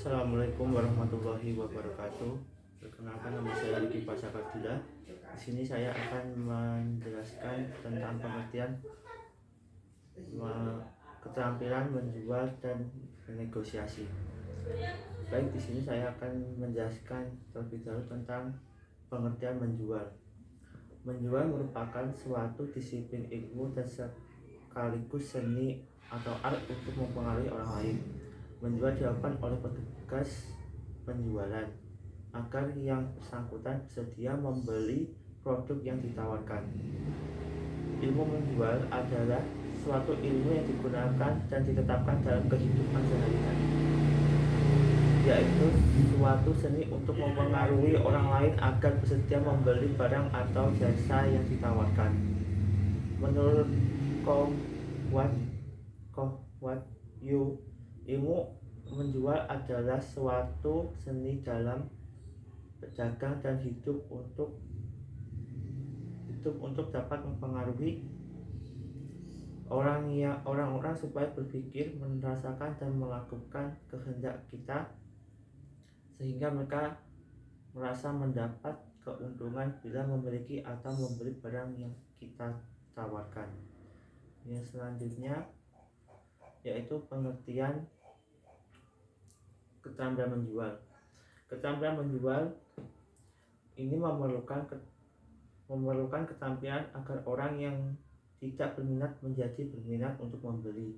Assalamualaikum warahmatullahi wabarakatuh. Perkenalkan, nama saya Riki Pasakardila. Di sini saya akan menjelaskan tentang pengertian keterampilan menjual dan negosiasi. Baik, di sini saya akan menjelaskan terlebih dahulu tentang pengertian menjual. Menjual merupakan suatu disiplin ilmu dan sekaligus seni atau art untuk mempengaruhi orang lain. Menjual dilakukan oleh petugas penjualan agar yang bersangkutan bersedia membeli produk yang ditawarkan. Ilmu menjual adalah suatu ilmu yang digunakan dan ditetapkan dalam kehidupan sehari-hari, yaitu suatu seni untuk mempengaruhi orang lain agar bersedia membeli barang atau jasa yang ditawarkan. Menurut Kohwat Yu, ilmu menjual adalah suatu seni dalam berdagang dan hidup untuk dapat mempengaruhi orang-orang supaya berpikir, merasakan dan melakukan kehendak kita, sehingga mereka merasa mendapat keuntungan bila memiliki atau membeli barang yang kita tawarkan. Yang selanjutnya yaitu pengertian keterampilan menjual. Keterampilan menjual ini memerlukan keterampilan agar orang yang tidak berminat menjadi berminat untuk membeli.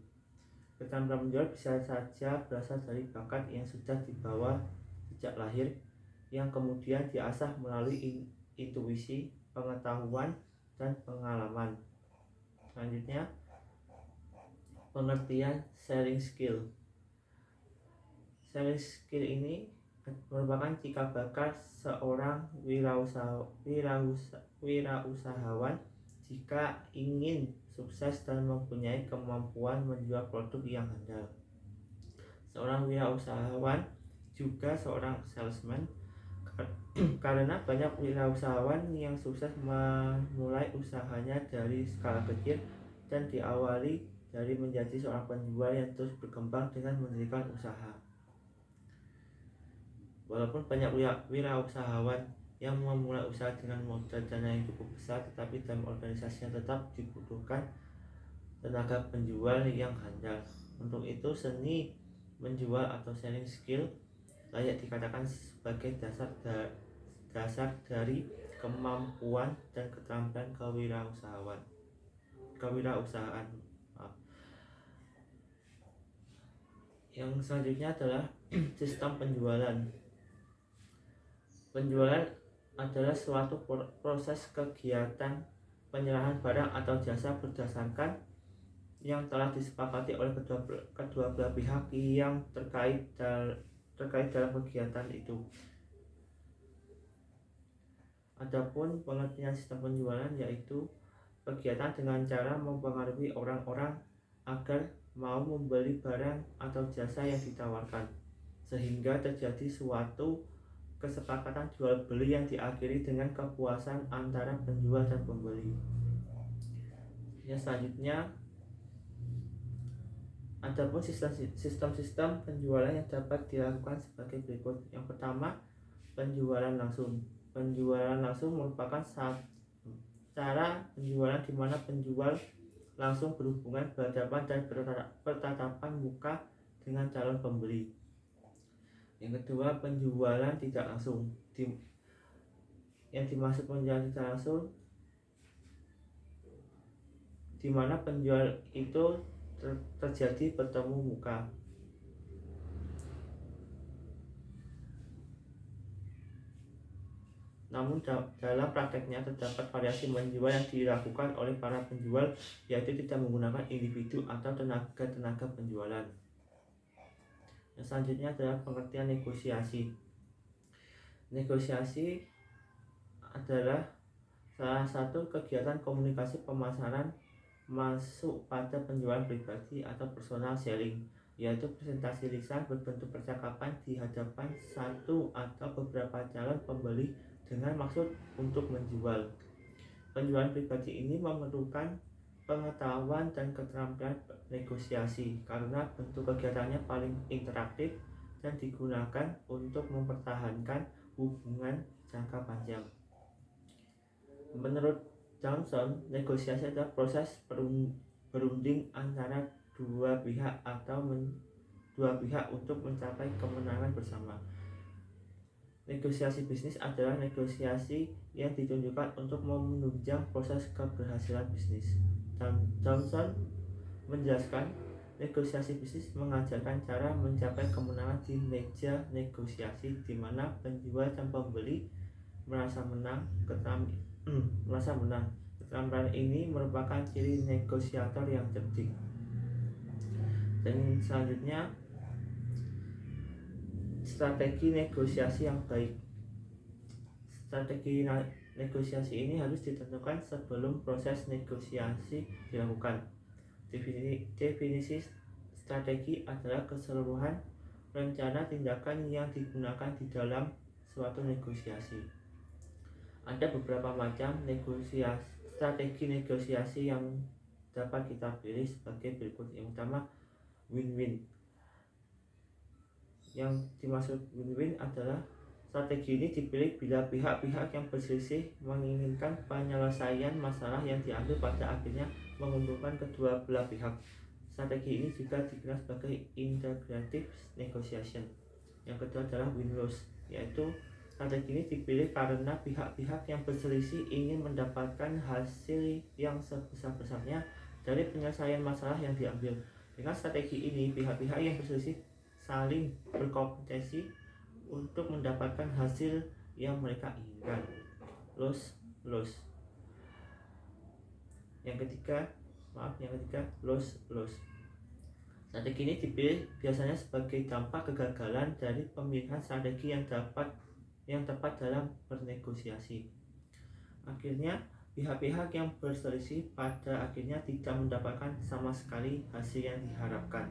Keterampilan menjual bisa saja berasal dari bakat yang sudah dibawa sejak lahir, yang kemudian diasah melalui intuisi, pengetahuan, dan pengalaman. Selanjutnya, pengertian selling skill. Selling skill ini merupakan cikal bakal seorang wirausahawan jika ingin sukses dan mempunyai kemampuan menjual produk yang handal. Seorang wirausahawan juga seorang salesman, karena banyak wirausahawan yang sukses memulai usahanya dari skala kecil dan diawali dari menjadi seorang penjual yang terus berkembang dengan mendirikan usaha. Walaupun banyak wirausahawan yang memulai usaha dengan modal dana yang cukup besar, tetapi dalam organisasinya tetap dibutuhkan tenaga penjual yang handal. Untuk itu, seni menjual atau selling skill layak dikatakan sebagai dasar dari kemampuan dan keterampilan kewirausahaan. Yang selanjutnya adalah sistem penjualan. Penjualan adalah suatu proses kegiatan penyerahan barang atau jasa berdasarkan yang telah disepakati oleh kedua belah pihak yang terkait dalam kegiatan itu. Adapun pengertian sistem penjualan yaitu kegiatan dengan cara mempengaruhi orang-orang agar mau membeli barang atau jasa yang ditawarkan, sehingga terjadi suatu kesepakatan jual beli yang diakhiri dengan kepuasan antara penjual dan pembeli. Yang selanjutnya, adapun sistem penjualan yang dapat dilakukan sebagai berikut. Yang pertama, penjualan langsung. Penjualan langsung merupakan cara penjualan di mana penjual langsung berhubungan berhadapan dan bertatapan muka dengan calon pembeli. Yang kedua, penjualan tidak langsung. Yang dimaksud penjualan tidak langsung di mana penjual itu terjadi bertemu muka. Namun dalam prakteknya terdapat variasi menjual yang dilakukan oleh para penjual, yaitu tidak menggunakan individu atau tenaga penjualan. Yang selanjutnya adalah pengertian negosiasi. Negosiasi adalah salah satu kegiatan komunikasi pemasaran masuk pada penjualan pribadi atau personal selling, yaitu presentasi lisan berbentuk percakapan di hadapan satu atau beberapa calon pembeli dengan maksud untuk menjual. Penjualan pribadi ini memerlukan pengetahuan dan keterampilan negosiasi karena bentuk kegiatannya paling interaktif dan digunakan untuk mempertahankan hubungan jangka panjang. Menurut Johnson, negosiasi adalah proses berunding antara dua pihak untuk mencapai kemenangan bersama. Negosiasi bisnis adalah negosiasi yang ditunjukkan untuk menunjang proses keberhasilan bisnis. Johnson menjelaskan, negosiasi bisnis mengajarkan cara mencapai kemenangan di meja negosiasi, di mana penjual dan pembeli merasa menang. Keterampilan ini merupakan ciri negosiator yang cerdik. Dan selanjutnya, strategi negosiasi yang baik. Strategi negosiasi ini harus ditentukan sebelum proses negosiasi dilakukan. Definisi strategi adalah keseluruhan rencana tindakan yang digunakan di dalam suatu negosiasi. Ada beberapa macam strategi negosiasi yang dapat kita pilih sebagai berikut. Yang pertama, win-win. Yang dimaksud win-win adalah strategi ini dipilih bila pihak-pihak yang berselisih menginginkan penyelesaian masalah yang diambil pada akhirnya menguntungkan kedua belah pihak. Strategi ini juga dikenal sebagai integrative negotiation. Yang kedua adalah win-lose, yaitu strategi ini dipilih karena pihak-pihak yang berselisih ingin mendapatkan hasil yang sebesar-besarnya dari penyelesaian masalah yang diambil. Dengan strategi ini, pihak-pihak yang berselisih saling berkompetisi untuk mendapatkan hasil yang mereka inginkan. Lose. Yang ketiga, lose. Strategi ini dipilih biasanya sebagai dampak kegagalan dari pemilihan strategi yang tepat dalam bernegosiasi. Akhirnya, pihak-pihak yang berselisih pada akhirnya tidak mendapatkan sama sekali hasil yang diharapkan.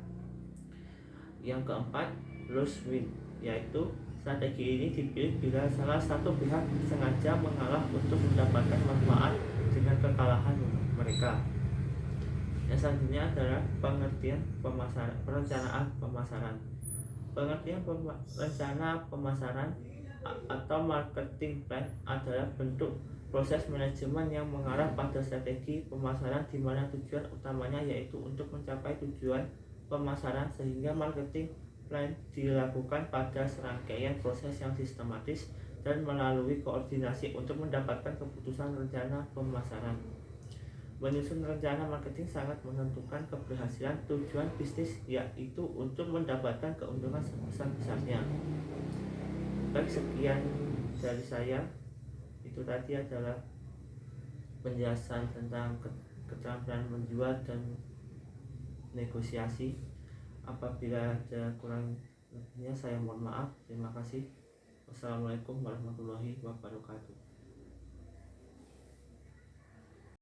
Yang keempat, lose win, yaitu strategi ini dipilih bila salah satu pihak sengaja mengalah untuk mendapatkan manfaat dengan kekalahan mereka. Yang selanjutnya adalah perencanaan pemasaran. Rencana pemasaran atau marketing plan adalah bentuk proses manajemen yang mengarah pada strategi pemasaran, di mana tujuan utamanya yaitu untuk mencapai tujuan pemasaran, sehingga marketing plan dilakukan pada serangkaian proses yang sistematis dan melalui koordinasi untuk mendapatkan keputusan rencana pemasaran. Menyusun rencana marketing sangat menentukan keberhasilan tujuan bisnis, yaitu untuk mendapatkan keuntungan sebesar-besarnya. Baik, sekian dari saya. Itu tadi adalah penjelasan tentang keterampilan menjual dan negosiasi. Apabila ada kurang lebihnya, saya mohon maaf. Terima kasih. Wassalamualaikum warahmatullahi wabarakatuh.